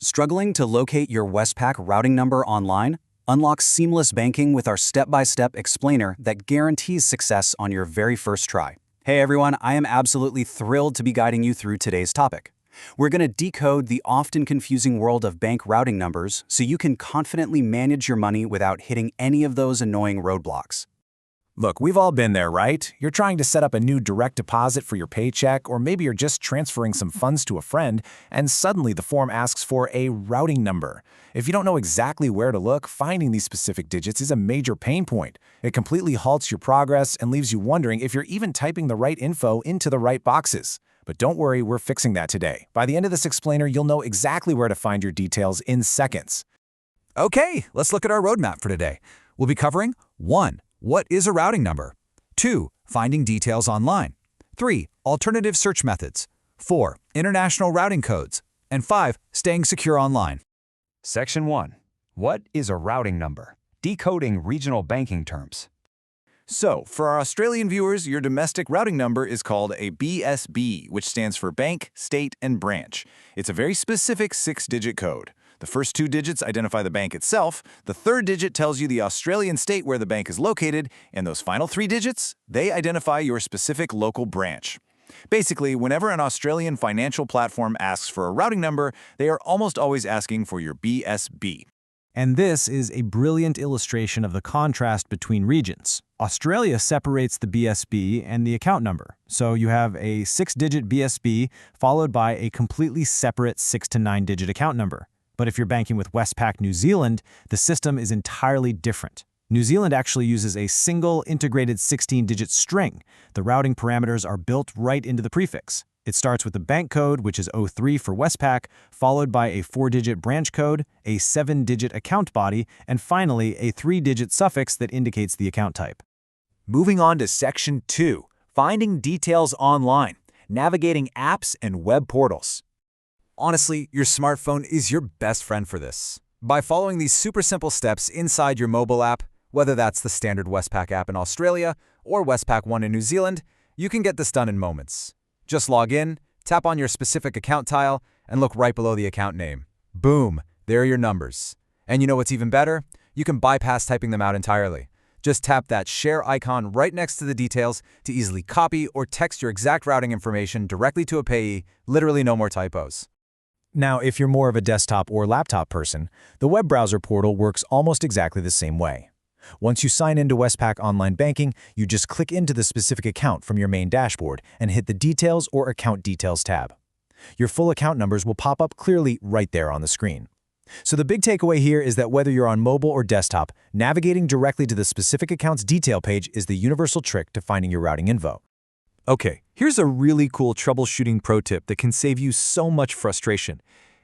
Struggling to locate your Westpac routing number online? Unlock seamless banking with our step-by-step explainer that guarantees success on your very first try. Hey everyone, I am absolutely thrilled to be guiding you through today's topic. We're going to decode the often confusing world of bank routing numbers so you can confidently manage your money without hitting any of those annoying roadblocks. Look, we've all been there, right? You're trying to set up a new direct deposit for your paycheck, or maybe you're just transferring some funds to a friend, and suddenly the form asks for a routing number. If you don't know exactly where to look, finding these specific digits is a major pain point. It completely halts your progress and leaves you wondering if you're even typing the right info into the right boxes. But don't worry, we're fixing that today. By the end of this explainer, you'll know exactly where to find your details in seconds. Okay, let's look at our roadmap for today. We'll be covering 1. What is a routing number? 2. Finding details online. 3. Alternative search methods. 4. International routing codes. And 5. Staying secure online. Section 1. What is a routing number? Decoding regional banking terms. So, for our Australian viewers, your domestic routing number is called a BSB, which stands for Bank, State, and Branch. It's a very specific 6-digit code. The first 2 digits identify the bank itself, the third digit tells you the Australian state where the bank is located, and those final 3 digits, they identify your specific local branch. Basically, whenever an Australian financial platform asks for a routing number, they are almost always asking for your BSB. And this is a brilliant illustration of the contrast between regions. Australia separates the BSB and the account number. So you have a 6-digit BSB followed by a completely separate 6 to 9-digit account number. But if you're banking with Westpac New Zealand, the system is entirely different. New Zealand actually uses a single integrated 16-digit string. The routing parameters are built right into the prefix. It starts with the bank code, which is 03 for Westpac, followed by a 4-digit branch code, a 7-digit account body, and finally a 3-digit suffix that indicates the account type. Moving on to Section 2, Finding Details Online, Navigating Apps and Web Portals. Honestly, your smartphone is your best friend for this. By following these super simple steps inside your mobile app, whether that's the standard Westpac app in Australia or Westpac One in New Zealand, you can get this done in moments. Just log in, tap on your specific account tile, and look right below the account name. Boom, there are your numbers. And you know what's even better? You can bypass typing them out entirely. Just tap that share icon right next to the details to easily copy or text your exact routing information directly to a payee, literally no more typos. Now, if you're more of a desktop or laptop person, the web browser portal works almost exactly the same way. Once you sign into Westpac Online Banking, you just click into the specific account from your main dashboard and hit the Details or Account Details tab. Your full account numbers will pop up clearly right there on the screen. So the big takeaway here is that whether you're on mobile or desktop, navigating directly to the specific account's detail page is the universal trick to finding your routing info. Okay, here's a really cool troubleshooting pro tip that can save you so much frustration.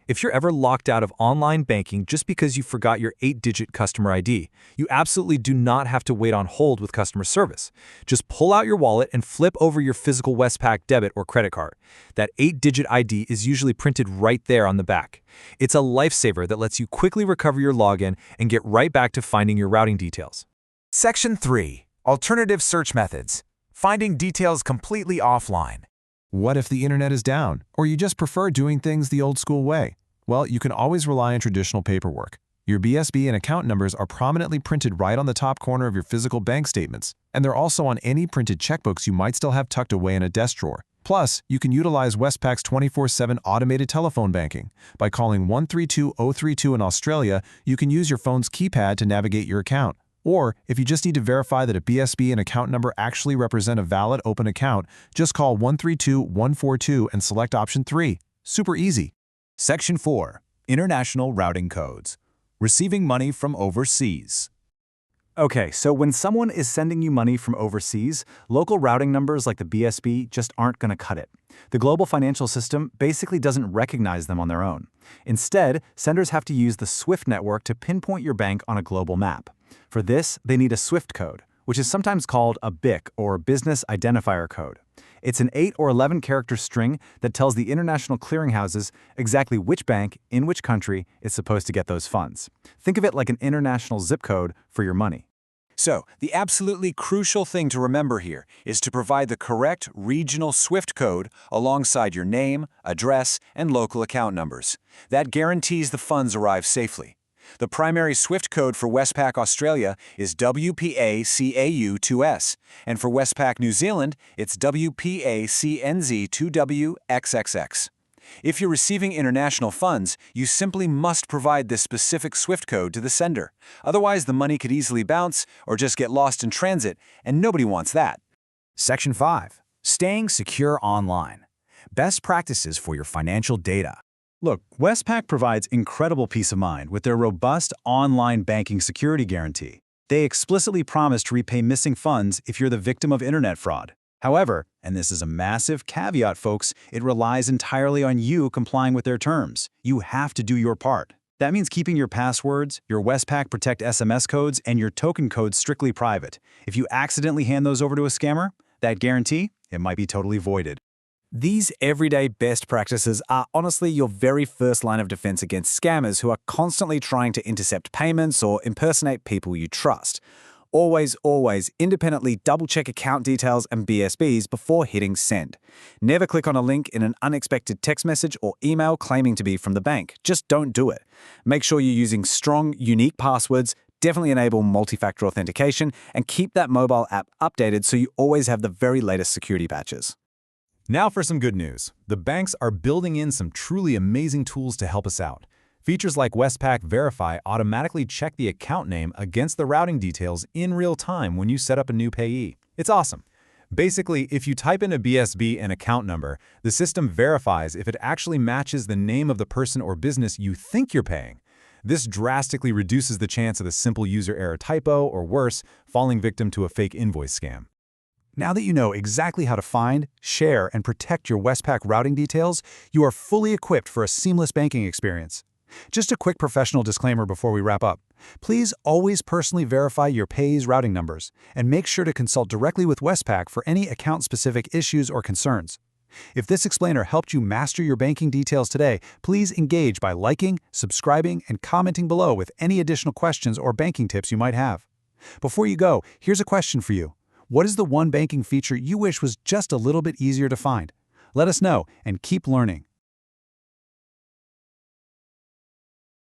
If you're ever locked out of online banking just because you forgot your 8-digit customer ID, you absolutely do not have to wait on hold with customer service. Just pull out your wallet and flip over your physical Westpac debit or credit card. That 8-digit ID is usually printed right there on the back. It's a lifesaver that lets you quickly recover your login and get right back to finding your routing details. Section 3, Alternative Search Methods, Finding Details Completely Offline. What if the internet is down, or you just prefer doing things the old-school way? Well, you can always rely on traditional paperwork. Your BSB and account numbers are prominently printed right on the top corner of your physical bank statements, and they're also on any printed checkbooks you might still have tucked away in a desk drawer. Plus, you can utilize Westpac's 24/7 automated telephone banking. By calling 132-032 in Australia, you can use your phone's keypad to navigate your account. Or, if you just need to verify that a BSB and account number actually represent a valid open account, just call 132-142 and select option 3. Super easy. Section 4. International Routing Codes. Receiving money from overseas. Okay, so when someone is sending you money from overseas, local routing numbers like the BSB just aren't going to cut it. The global financial system basically doesn't recognize them on their own. Instead, senders have to use the SWIFT network to pinpoint your bank on a global map. For this, they need a SWIFT code, which is sometimes called a BIC or Business Identifier Code. It's an 8 or 11-character string that tells the international clearinghouses exactly which bank in which country is supposed to get those funds. Think of it like an international zip code for your money. So, the absolutely crucial thing to remember here is to provide the correct regional SWIFT code alongside your name, address, and local account numbers. That guarantees the funds arrive safely. The primary SWIFT code for Westpac Australia is WPACAU2S, and for Westpac New Zealand, it's WPACNZ2WXXX. If you're receiving international funds, you simply must provide this specific SWIFT code to the sender. Otherwise, the money could easily bounce or just get lost in transit, and nobody wants that. Section 5. Staying secure online. Best practices for your financial data. Look, Westpac provides incredible peace of mind with their robust online banking security guarantee. They explicitly promise to repay missing funds if you're the victim of internet fraud. However, and this is a massive caveat, folks, it relies entirely on you complying with their terms. You have to do your part. That means keeping your passwords, your Westpac Protect SMS codes, and your token codes strictly private. If you accidentally hand those over to a scammer, that guarantee, it might be totally voided. These everyday best practices are honestly your very first line of defense against scammers who are constantly trying to intercept payments or impersonate people you trust. Always, always independently double-check account details and BSBs before hitting send. Never click on a link in an unexpected text message or email claiming to be from the bank. Just don't do it. Make sure you're using strong, unique passwords, definitely enable multi-factor authentication, and keep that mobile app updated so you always have the very latest security patches. Now for some good news. The banks are building in some truly amazing tools to help us out. Features like Westpac Verify automatically check the account name against the routing details in real time when you set up a new payee. It's awesome. Basically, if you type in a BSB and account number, the system verifies if it actually matches the name of the person or business you think you're paying. This drastically reduces the chance of a simple user error typo or worse, falling victim to a fake invoice scam. Now that you know exactly how to find, share, and protect your Westpac routing details, you are fully equipped for a seamless banking experience. Just a quick professional disclaimer before we wrap up. Please always personally verify your payee's routing numbers, and make sure to consult directly with Westpac for any account-specific issues or concerns. If this explainer helped you master your banking details today, please engage by liking, subscribing, and commenting below with any additional questions or banking tips you might have. Before you go, here's a question for you. What is the one banking feature you wish was just a little bit easier to find? Let us know and keep learning.